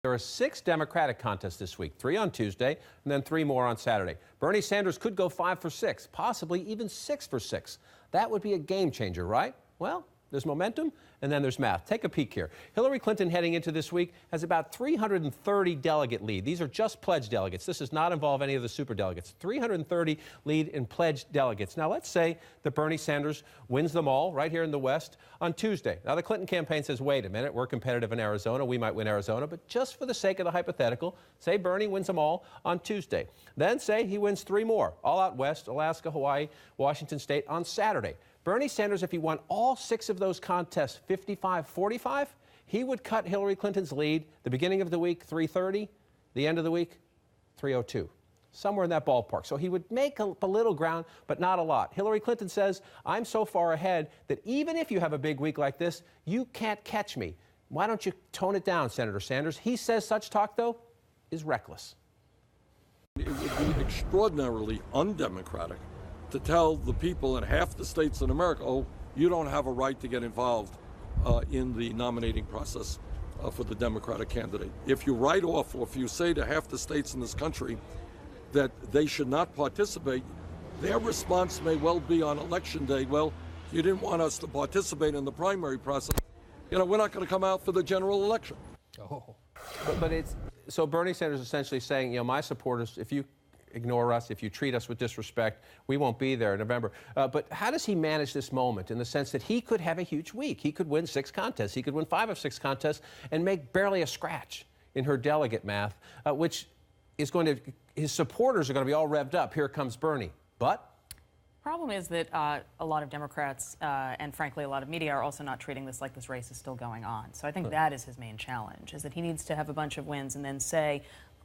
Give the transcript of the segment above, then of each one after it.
There are 6 Democratic contests this week, 3 on Tuesday and then 3 more on Saturday. Bernie Sanders could go 5 for 6, possibly even 6 for 6. That would be a game changer, right? Well, there's momentum, and then there's math. Take a peek here. Hillary Clinton heading into this week has about 330 delegate lead. These are just pledged delegates. This does not involve any of the superdelegates. 330 lead in pledged delegates. Now, let's say that Bernie Sanders wins them all right here in the West on Tuesday. Now, the Clinton campaign says, wait a minute, we're competitive in Arizona. We might win Arizona. But just for the sake of the hypothetical, say Bernie wins them all on Tuesday. Then say he wins 3 more, all out West, Alaska, Hawaii, Washington State on Saturday. Bernie Sanders, if he won all 6 of those contests 55-45, he would cut Hillary Clinton's lead the beginning of the week 330, the end of the week 302, somewhere in that ballpark. So he would make a little ground, but not a lot. Hillary Clinton says, I'm so far ahead that even if you have a big week like this, you can't catch me. Why don't you tone it down, Senator Sanders? He says such talk, though, is reckless. It would be extraordinarily undemocratic to tell the people in half the states in America, oh, you don't have a right to get involved in the nominating process for the Democratic candidate. If you write off, or if you say to half the states in this country that they should not participate, their response may well be on election day, well, you didn't want us to participate in the primary process. You know, we're not going to come out for the general election. Oh. But it's, so Bernie Sanders is essentially saying, you know, my supporters, if you ignore us, if you treat us with disrespect, we won't be there in November. But how does he manage this moment in the sense that he could have a huge week? He could win 6 contests. He could win 5 of 6 contests and make barely a scratch in her delegate math, which is going to, his supporters are going to be all revved up. Here comes Bernie. But problem is that a lot of Democrats and frankly a lot of media are also not treating this like this race is still going on. So I think that is his main challenge, is that he needs to have a bunch of wins and then say,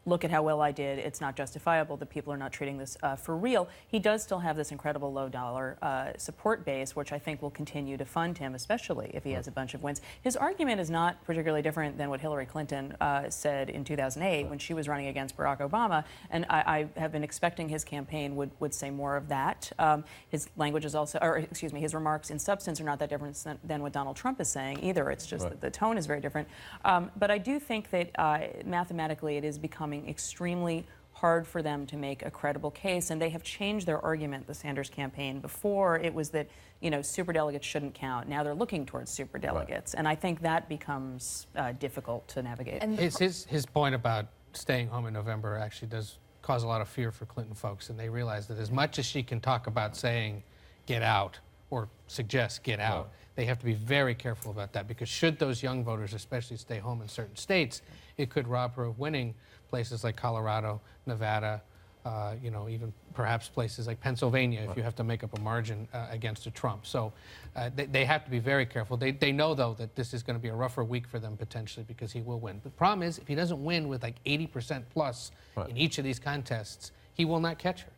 look at how well I did. It's not justifiable that people are not treating this for real. He does still have this incredible low-dollar support base, which I think will continue to fund him, especially if he has a bunch of wins. His argument is not particularly different than what Hillary Clinton said in 2008 when she was running against Barack Obama, and I have been expecting his campaign would say more of that. His language is also, or excuse me, his remarks in substance are not that different than what Donald Trump is saying either. It's just that the tone is very different. But I do think that mathematically it is becoming extremely hard for them to make a credible case, and they have changed their argument, the Sanders campaign. Before, it was that, you know, superdelegates shouldn't count. Now they're looking towards superdelegates, and I think that becomes difficult to navigate. And his point about staying home in November actually does cause a lot of fear for Clinton folks, and they realize that as much as she can talk about saying get out or suggest get out, they have to be very careful about that, because should those young voters especially stay home in certain states, it could rob her of winning places like Colorado, Nevada, you know, even perhaps places like Pennsylvania if you have to make up a margin against a Trump. So they have to be very careful. They know, though, that this is going to be a rougher week for them potentially because he will win. The problem is if he doesn't win with like 80% plus in each of these contests, he will not catch her.